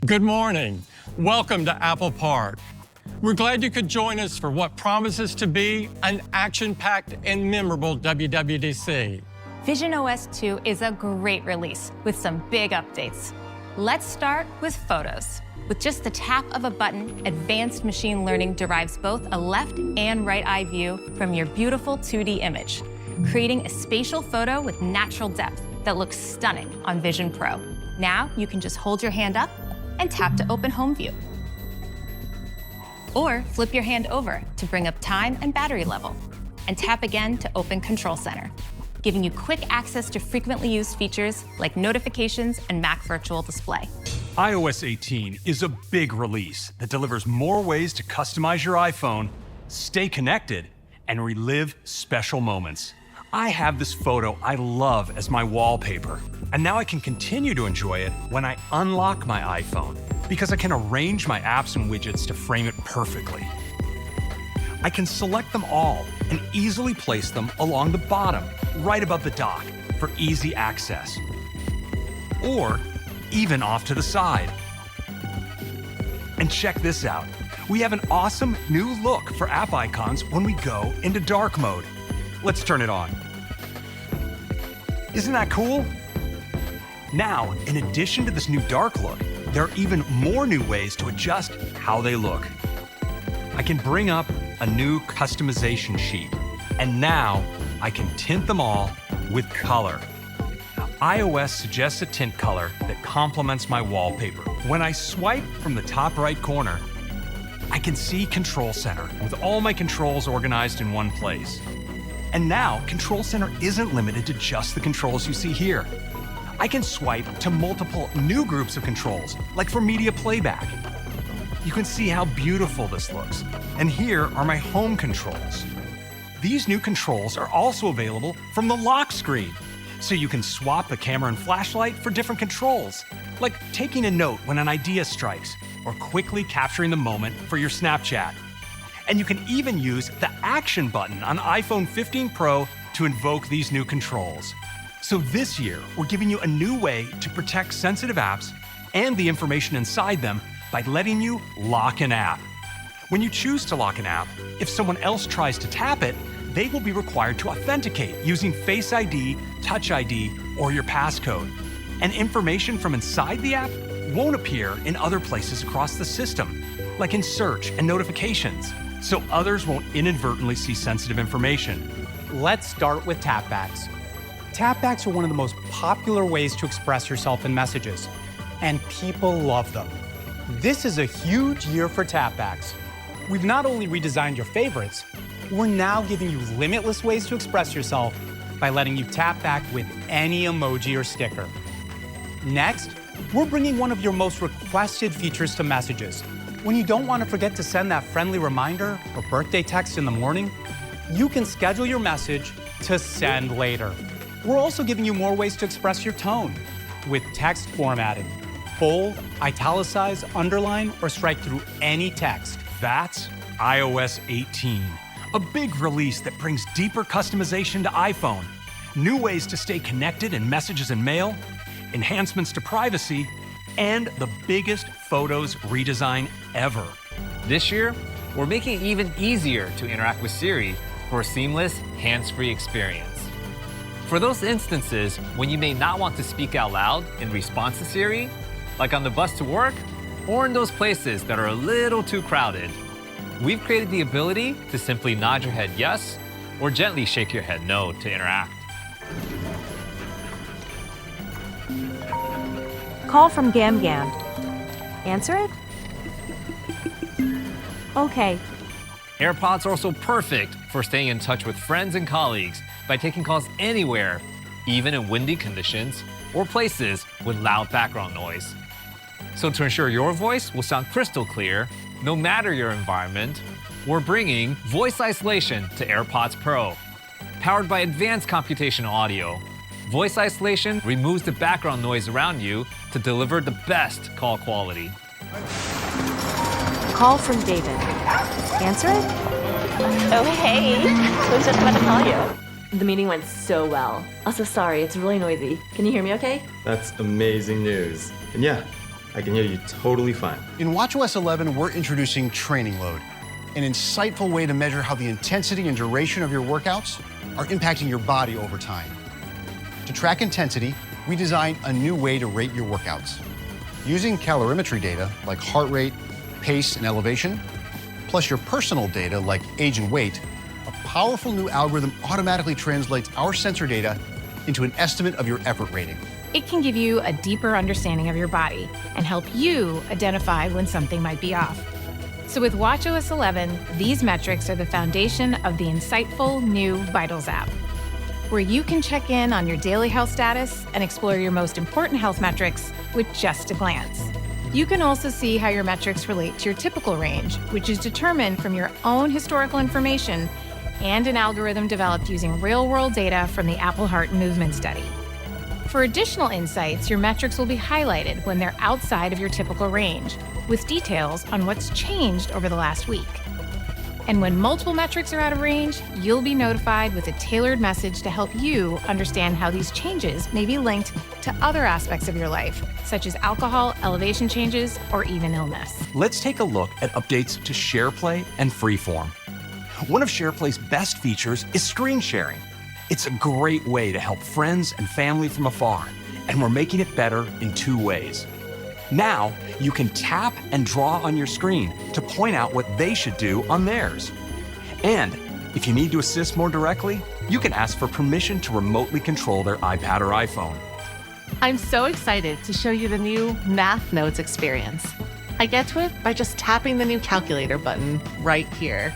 Good morning. Welcome to Apple Park. We're glad you could join us for what promises to be an action-packed and memorable WWDC. visionOS 2 is a great release with some big updates. Let's start with photos. With just the tap of a button, advanced machine learning derives both a left and right eye view from your beautiful 2D image, creating a spatial photo with natural depth that looks stunning on Vision Pro. Now you can just hold your hand up and tap to open home view. Or flip your hand over to bring up time and battery level, and tap again to open Control Center, giving you quick access to frequently used features like notifications and Mac Virtual Display. iOS 18 is a big release that delivers more ways to customize your iPhone, stay connected, and relive special moments. I have this photo I love as my wallpaper, and now I can continue to enjoy it when I unlock my iPhone, because I can arrange my apps and widgets to frame it perfectly. I can select them all and easily place them along the bottom, right above the dock, for easy access. Or even off to the side. And check this out. We have an awesome new look for app icons when we go into dark mode. Let's turn it on. Isn't that cool? Now, in addition to this new dark look, there are even more new ways to adjust how they look. I can bring up a new customization sheet, and now I can tint them all with color. iOS suggests a tint color that complements my wallpaper. When I swipe from the top right corner, I can see Control Center with all my controls organized in one place. And now, Control Center isn't limited to just the controls you see here. I can swipe to multiple new groups of controls, like for media playback. You can see how beautiful this looks. And here are my home controls. These new controls are also available from the lock screen, so you can swap the camera and flashlight for different controls, like taking a note when an idea strikes, or quickly capturing the moment for your Snapchat. And you can even use the Action button on iPhone 15 Pro to invoke these new controls. So this year, we're giving you a new way to protect sensitive apps and the information inside them by letting you lock an app. When you choose to lock an app, if someone else tries to tap it, they will be required to authenticate using Face ID, Touch ID, or your passcode. And information from inside the app won't appear in other places across the system, like in search and notifications, so others won't inadvertently see sensitive information. Let's start with tapbacks. Tapbacks are one of the most popular ways to express yourself in messages, and people love them. This is a huge year for tapbacks. We've not only redesigned your favorites, we're now giving you limitless ways to express yourself by letting you tap back with any emoji or sticker. Next, we're bringing one of your most requested features to messages. When you don't want to forget to send that friendly reminder or birthday text in the morning, you can schedule your message to send later. We're also giving you more ways to express your tone with text formatting. Bold, italicize, underline, or strike through any text. That's iOS 18, a big release that brings deeper customization to iPhone, new ways to stay connected in messages and mail, enhancements to privacy, and the biggest Photos redesign ever. This year, we're making it even easier to interact with Siri for a seamless, hands-free experience. For those instances when you may not want to speak out loud in response to Siri, like on the bus to work, or in those places that are a little too crowded, we've created the ability to simply nod your head yes, or gently shake your head no to interact. Call from Gam Gam. Answer it? Okay. AirPods are also perfect for staying in touch with friends and colleagues by taking calls anywhere, even in windy conditions or places with loud background noise. So to ensure your voice will sound crystal clear, no matter your environment, we're bringing voice isolation to AirPods Pro. Powered by advanced computational audio, voice isolation removes the background noise around you to deliver the best call quality. Call from David. Answer it? Oh, hey. I was just about to call you. The meeting went so well. Also, sorry, it's really noisy. Can you hear me okay? That's amazing news. And yeah, I can hear you totally fine. In watchOS 11, we're introducing Training Load, an insightful way to measure how the intensity and duration of your workouts are impacting your body over time. To track intensity, we designed a new way to rate your workouts. Using calorimetry data like heart rate, pace, and elevation, plus your personal data like age and weight, a powerful new algorithm automatically translates our sensor data into an estimate of your effort rating. It can give you a deeper understanding of your body and help you identify when something might be off. So with watchOS 11, these metrics are the foundation of the insightful new Vitals app, where you can check in on your daily health status and explore your most important health metrics with just a glance. You can also see how your metrics relate to your typical range, which is determined from your own historical information and an algorithm developed using real-world data from the Apple Heart Movement Study. For additional insights, your metrics will be highlighted when they're outside of your typical range, with details on what's changed over the last week. And when multiple metrics are out of range, you'll be notified with a tailored message to help you understand how these changes may be linked to other aspects of your life, such as alcohol, elevation changes, or even illness. Let's take a look at updates to SharePlay and Freeform. One of SharePlay's best features is screen sharing. It's a great way to help friends and family from afar, and we're making it better in 2 ways. Now, you can tap and draw on your screen to point out what they should do on theirs. And if you need to assist more directly, you can ask for permission to remotely control their iPad or iPhone. I'm so excited to show you the new Math Notes experience. I get to it by just tapping the new calculator button right here.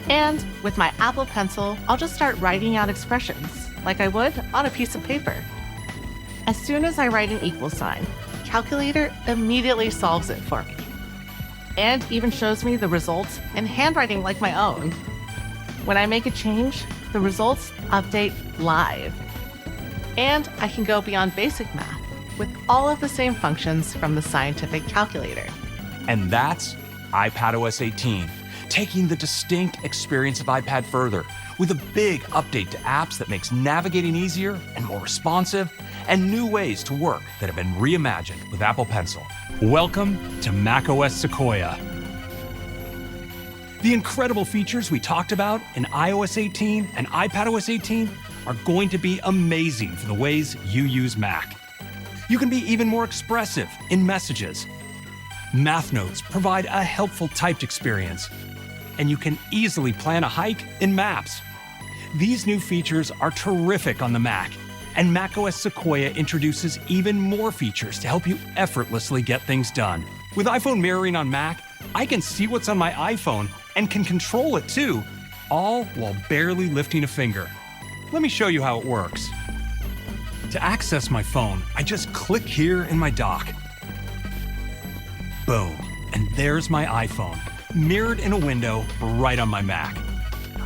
And with my Apple Pencil, I'll just start writing out expressions like I would on a piece of paper. As soon as I write an equal sign, Calculator immediately solves it for me and even shows me the results in handwriting like my own. When I make a change, the results update live. And I can go beyond basic math with all of the same functions from the scientific calculator. And that's iPadOS 18, taking the distinct experience of iPad further with a big update to apps that makes navigating easier and more responsive, and new ways to work that have been reimagined with Apple Pencil. Welcome to macOS Sequoia. The incredible features we talked about in iOS 18 and iPadOS 18 are going to be amazing for the ways you use Mac. You can be even more expressive in messages. Math Notes provide a helpful typed experience, and you can easily plan a hike in Maps. These new features are terrific on the Mac, and macOS Sequoia introduces even more features to help you effortlessly get things done. With iPhone mirroring on Mac, I can see what's on my iPhone and can control it too, all while barely lifting a finger. Let me show you how it works. To access my phone, I just click here in my dock. Boom, and there's my iPhone, mirrored in a window right on my Mac.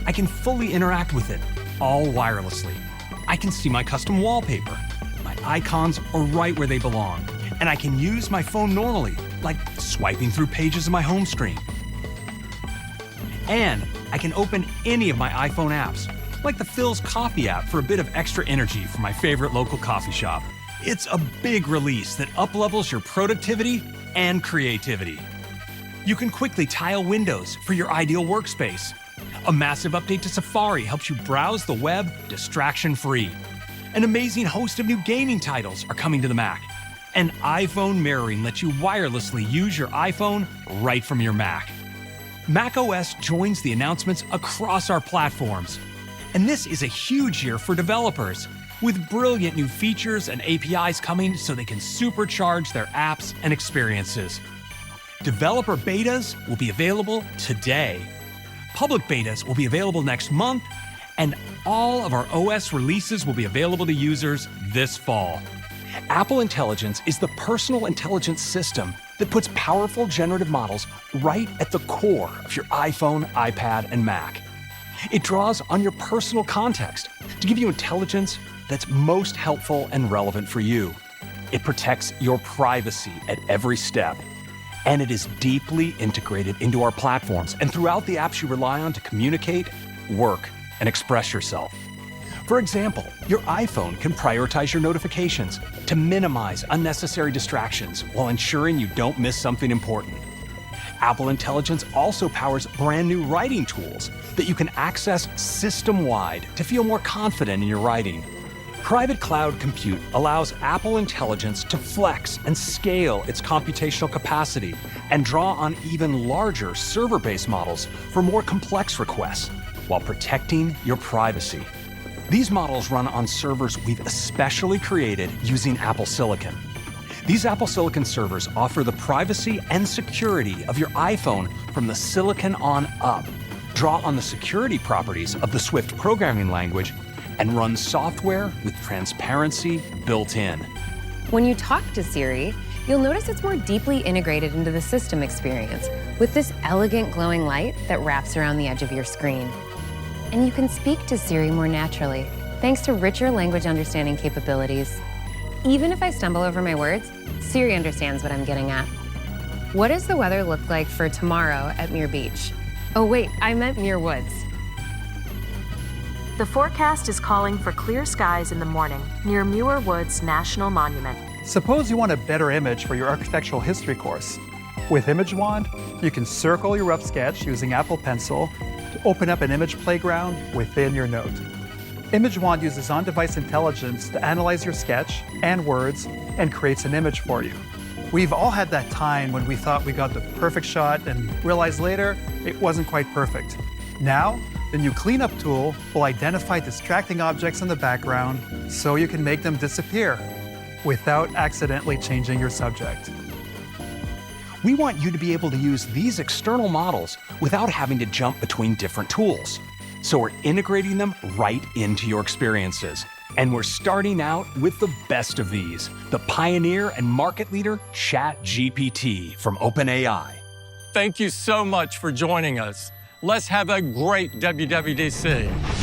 I can fully interact with it, all wirelessly. I can see my custom wallpaper. My icons are right where they belong, and I can use my phone normally, like swiping through pages of my home screen. And I can open any of my iPhone apps, like the Phil's Coffee app for a bit of extra energy from my favorite local coffee shop. It's a big release that uplevels your productivity and creativity. You can quickly tile windows for your ideal workspace. A massive update to Safari helps you browse the web distraction-free. An amazing host of new gaming titles are coming to the Mac. And iPhone mirroring lets you wirelessly use your iPhone right from your Mac. macOS joins the announcements across our platforms. And this is a huge year for developers, with brilliant new features and APIs coming so they can supercharge their apps and experiences. Developer betas will be available today. Public betas will be available next month, and all of our OS releases will be available to users this fall. Apple Intelligence is the personal intelligence system that puts powerful generative models right at the core of your iPhone, iPad, and Mac. It draws on your personal context to give you intelligence that's most helpful and relevant for you. It protects your privacy at every step. And it is deeply integrated into our platforms and throughout the apps you rely on to communicate, work, and express yourself. For example, your iPhone can prioritize your notifications to minimize unnecessary distractions while ensuring you don't miss something important. Apple Intelligence also powers brand new writing tools that you can access system-wide to feel more confident in your writing. Private cloud compute allows Apple Intelligence to flex and scale its computational capacity and draw on even larger server-based models for more complex requests while protecting your privacy. These models run on servers we've especially created using Apple Silicon. These Apple Silicon servers offer the privacy and security of your iPhone from the silicon on up, draw on the security properties of the Swift programming language, and run software with transparency built in. When you talk to Siri, you'll notice it's more deeply integrated into the system experience with this elegant glowing light that wraps around the edge of your screen. And you can speak to Siri more naturally, thanks to richer language understanding capabilities. Even if I stumble over my words, Siri understands what I'm getting at. What does the weather look like for tomorrow at Muir Beach? Oh wait, I meant Muir Woods. The forecast is calling for clear skies in the morning near Muir Woods National Monument. Suppose you want a better image for your architectural history course. With Image Wand, you can circle your rough sketch using Apple Pencil to open up an image playground within your note. Image Wand uses on-device intelligence to analyze your sketch and words and creates an image for you. We've all had that time when we thought we got the perfect shot and realized later it wasn't quite perfect. Now, the new cleanup tool will identify distracting objects in the background so you can make them disappear without accidentally changing your subject. We want you to be able to use these external models without having to jump between different tools. So we're integrating them right into your experiences. And we're starting out with the best of these, the pioneer and market leader, ChatGPT from OpenAI. Thank you so much for joining us. Let's have a great WWDC.